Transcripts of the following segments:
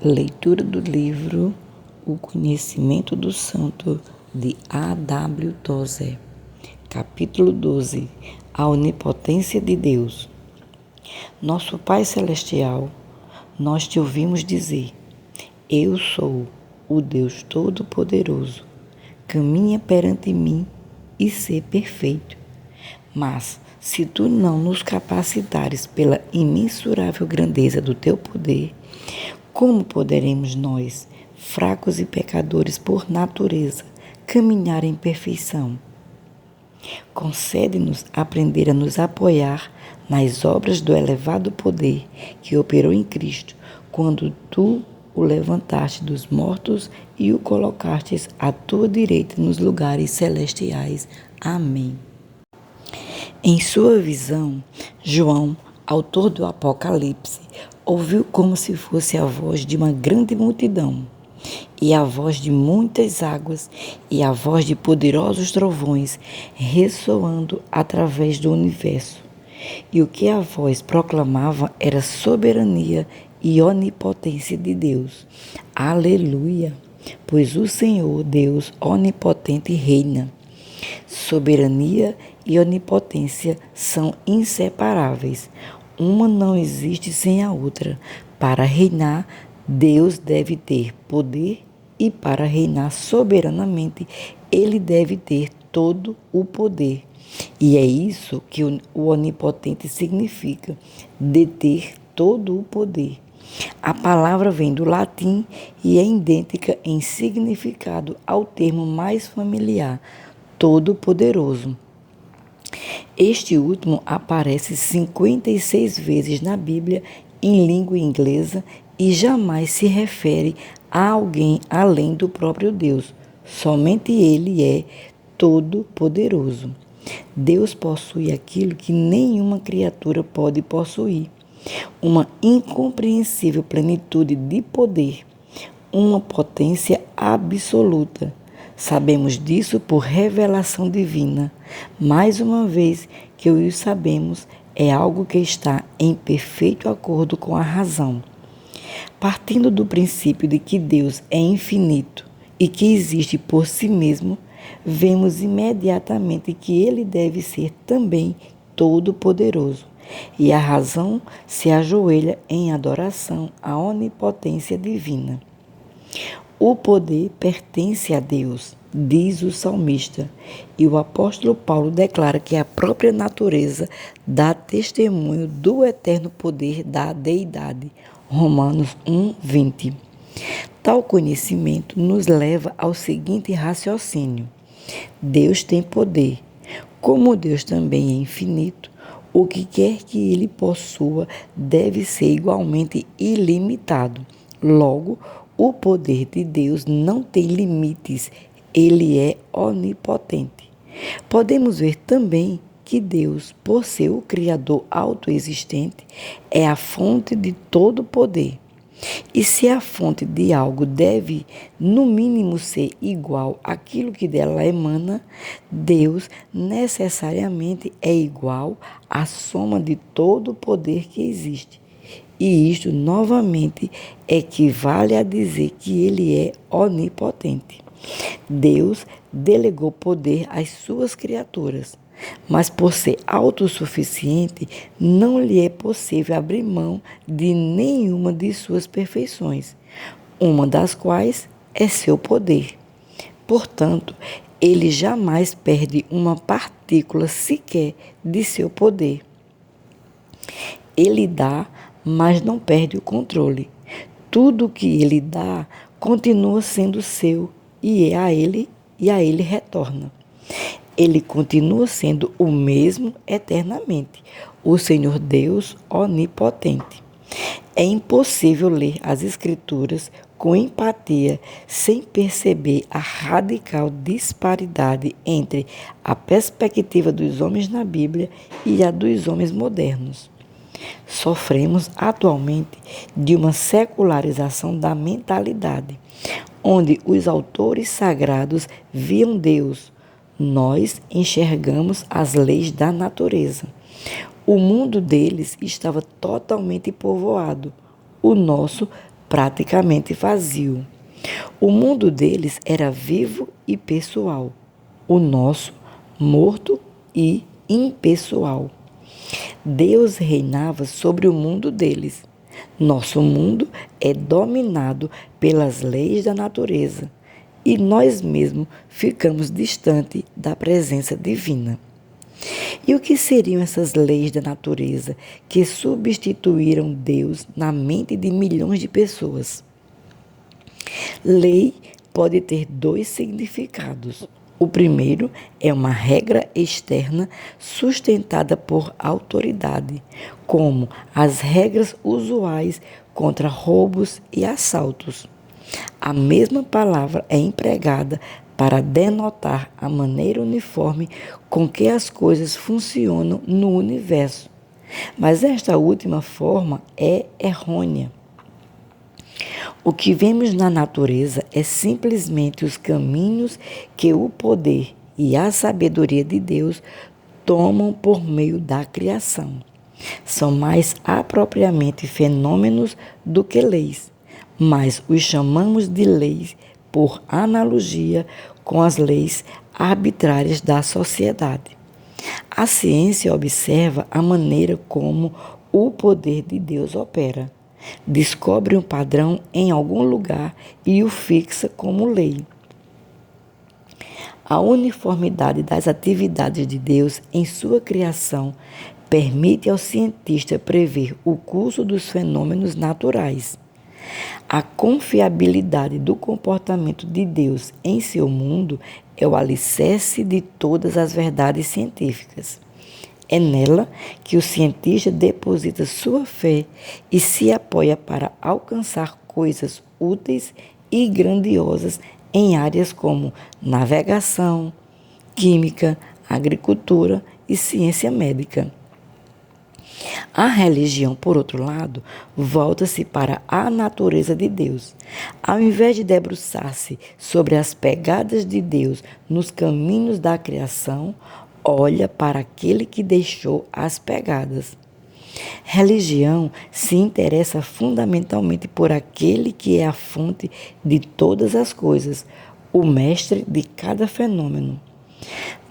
Leitura do livro O Conhecimento do Santo, de A.W. Tozer. Capítulo 12. A Onipotência de Deus. Nosso Pai Celestial, nós te ouvimos dizer: Eu sou o Deus Todo-Poderoso. Caminha perante mim e sê perfeito. Mas, se tu não nos capacitares pela imensurável grandeza do teu poder, como poderemos nós, fracos e pecadores por natureza, caminhar em perfeição? Concede-nos aprender a nos apoiar nas obras do elevado poder que operou em Cristo, quando tu o levantaste dos mortos e o colocastes à tua direita nos lugares celestiais. Amém. Em sua visão, João, autor do Apocalipse, ouviu como se fosse a voz de uma grande multidão, e a voz de muitas águas, e a voz de poderosos trovões, ressoando através do universo. E o que a voz proclamava era soberania e onipotência de Deus. Aleluia! Pois o Senhor, Deus onipotente, reina. Soberania e onipotência são inseparáveis. Uma não existe sem a outra. Para reinar, Deus deve ter poder, e para reinar soberanamente, Ele deve ter todo o poder. E é isso que o onipotente significa: deter todo o poder. A palavra vem do latim e é idêntica em significado ao termo mais familiar, Todo-Poderoso. Este último aparece 56 vezes na Bíblia em língua inglesa e jamais se refere a alguém além do próprio Deus. Somente Ele é todo-poderoso. Deus possui aquilo que nenhuma criatura pode possuir: uma incompreensível plenitude de poder, uma potência absoluta. Sabemos disso por revelação divina. Mais uma vez que o sabemos, é algo que está em perfeito acordo com a razão. Partindo do princípio de que Deus é infinito e que existe por si mesmo, vemos imediatamente que Ele deve ser também todo-poderoso. E a razão se ajoelha em adoração à onipotência divina. O poder pertence a Deus, diz o salmista, e o apóstolo Paulo declara que a própria natureza dá testemunho do eterno poder da deidade. Romanos 1:20. Tal conhecimento nos leva ao seguinte raciocínio: Deus tem poder. Como Deus também é infinito, o que quer que Ele possua deve ser igualmente ilimitado. Logo, o poder de Deus não tem limites, Ele é onipotente. Podemos ver também que Deus, por ser o Criador autoexistente, é a fonte de todo poder. E se a fonte de algo deve, no mínimo, ser igual àquilo que dela emana, Deus necessariamente é igual à soma de todo o poder que existe. E isto, novamente, equivale a dizer que Ele é onipotente. Deus delegou poder às suas criaturas, mas por ser autossuficiente, não lhe é possível abrir mão de nenhuma de suas perfeições, uma das quais é seu poder. Portanto, Ele jamais perde uma partícula sequer de seu poder. Ele dá, mas não perde o controle. Tudo o que Ele dá continua sendo seu e a ele retorna. Ele continua sendo o mesmo eternamente, o Senhor Deus onipotente. É impossível ler as Escrituras com empatia sem perceber a radical disparidade entre a perspectiva dos homens na Bíblia e a dos homens modernos. Sofremos atualmente de uma secularização da mentalidade, onde os autores sagrados viam Deus. Nós enxergamos as leis da natureza. O mundo deles estava totalmente povoado. O nosso praticamente vazio. O mundo deles era vivo e pessoal. O nosso, morto e impessoal. Deus reinava sobre o mundo deles. Nosso mundo é dominado pelas leis da natureza e nós mesmos ficamos distante da presença divina. E o que seriam essas leis da natureza que substituíram Deus na mente de milhões de pessoas? Lei pode ter dois significados. O primeiro é uma regra externa sustentada por autoridade, como as regras usuais contra roubos e assaltos. A mesma palavra é empregada para denotar a maneira uniforme com que as coisas funcionam no universo. Mas esta última forma é errônea. O que vemos na natureza é simplesmente os caminhos que o poder e a sabedoria de Deus tomam por meio da criação. São mais apropriadamente fenômenos do que leis, mas os chamamos de leis por analogia com as leis arbitrárias da sociedade. A ciência observa a maneira como o poder de Deus opera. Descobre um padrão em algum lugar e o fixa como lei. A uniformidade das atividades de Deus em sua criação permite ao cientista prever o curso dos fenômenos naturais. A confiabilidade do comportamento de Deus em seu mundo é o alicerce de todas as verdades científicas. É nela que o cientista deposita sua fé e se apoia para alcançar coisas úteis e grandiosas em áreas como navegação, química, agricultura e ciência médica. A religião, por outro lado, volta-se para a natureza de Deus. Ao invés de debruçar-se sobre as pegadas de Deus nos caminhos da criação, olha para aquele que deixou as pegadas. Religião se interessa fundamentalmente por aquele que é a fonte de todas as coisas, o mestre de cada fenômeno.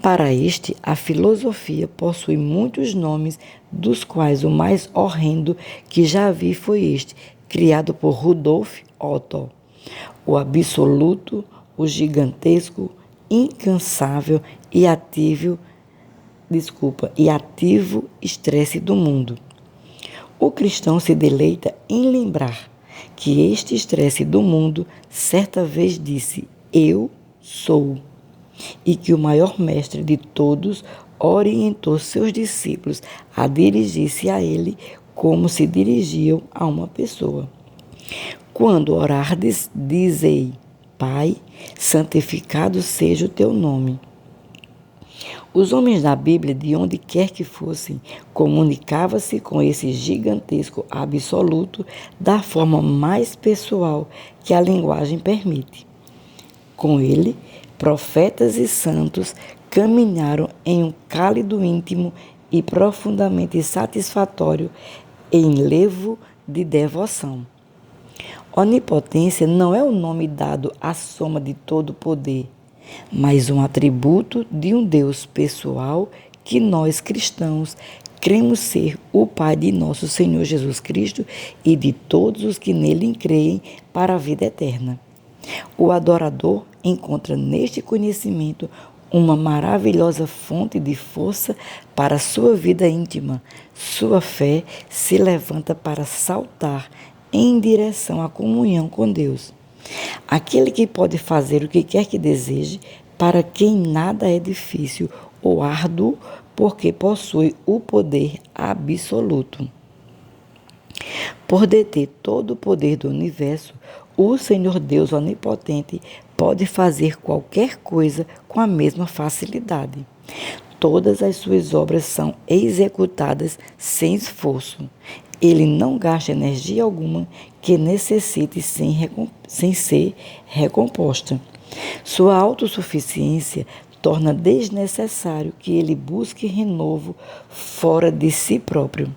Para este, a filosofia possui muitos nomes, dos quais o mais horrendo que já vi foi este, criado por Rudolf Otto: o absoluto, o gigantesco, incansável e ativo estresse do mundo. O cristão se deleita em lembrar que este estresse do mundo certa vez disse: "Eu sou", e que o maior mestre de todos orientou seus discípulos a dirigir-se a ele como se dirigiam a uma pessoa. Quando orardes, dizei: Pai, santificado seja o teu nome. Os homens da Bíblia, de onde quer que fossem, comunicavam-se com esse gigantesco absoluto da forma mais pessoal que a linguagem permite. Com ele, profetas e santos caminharam em um cálido íntimo e profundamente satisfatório enlevo de devoção. Onipotência não é o nome dado à soma de todo poder, mas um atributo de um Deus pessoal que nós cristãos cremos ser o Pai de nosso Senhor Jesus Cristo e de todos os que nele creem para a vida eterna. O adorador encontra neste conhecimento uma maravilhosa fonte de força para sua vida íntima. Sua fé se levanta para saltar em direção à comunhão com Deus. Aquele que pode fazer o que quer que deseje, para quem nada é difícil ou árduo, porque possui o poder absoluto. Por deter todo o poder do universo, o Senhor Deus Onipotente pode fazer qualquer coisa com a mesma facilidade. Todas as suas obras são executadas sem esforço. Ele não gasta energia alguma que necessite sem ser recomposta. Sua autossuficiência torna desnecessário que ele busque renovo fora de si próprio.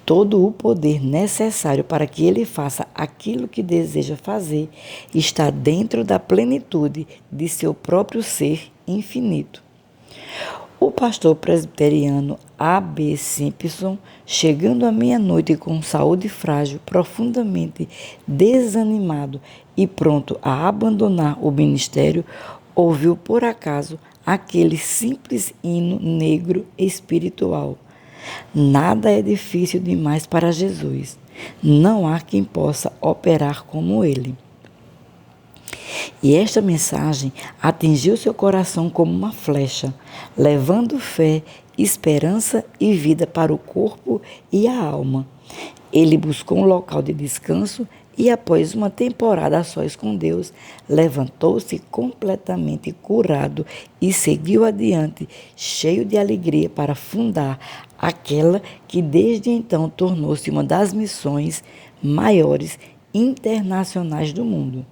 Todo o poder necessário para que ele faça aquilo que deseja fazer está dentro da plenitude de seu próprio ser infinito. O pastor presbiteriano A.B. Simpson, chegando à meia-noite com saúde frágil, profundamente desanimado e pronto a abandonar o ministério, ouviu por acaso aquele simples hino negro espiritual. Nada é difícil demais para Jesus. Não há quem possa operar como ele. E esta mensagem atingiu seu coração como uma flecha, levando fé, esperança e vida para o corpo e a alma. Ele buscou um local de descanso e, após uma temporada a sós com Deus, levantou-se completamente curado e seguiu adiante, cheio de alegria, para fundar aquela que desde então tornou-se uma das missões maiores internacionais do mundo.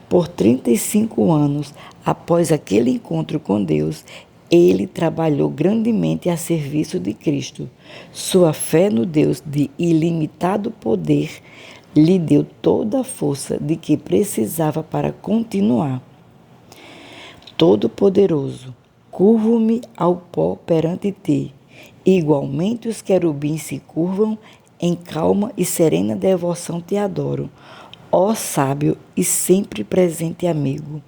Por 35 anos, após aquele encontro com Deus, ele trabalhou grandemente a serviço de Cristo. Sua fé no Deus de ilimitado poder lhe deu toda a força de que precisava para continuar. Todo-Poderoso, curvo-me ao pó perante ti. Igualmente os querubins se curvam, em calma e serena devoção te adoro. Ó sábio e sempre presente amigo,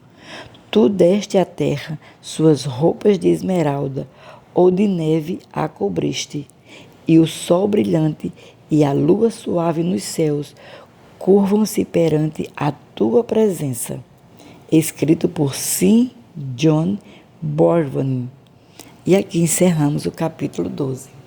tu deste à terra suas roupas de esmeralda, ou de neve a cobriste, e o sol brilhante e a lua suave nos céus curvam-se perante a tua presença. Escrito por Sir John Bowman. E aqui encerramos o capítulo 12.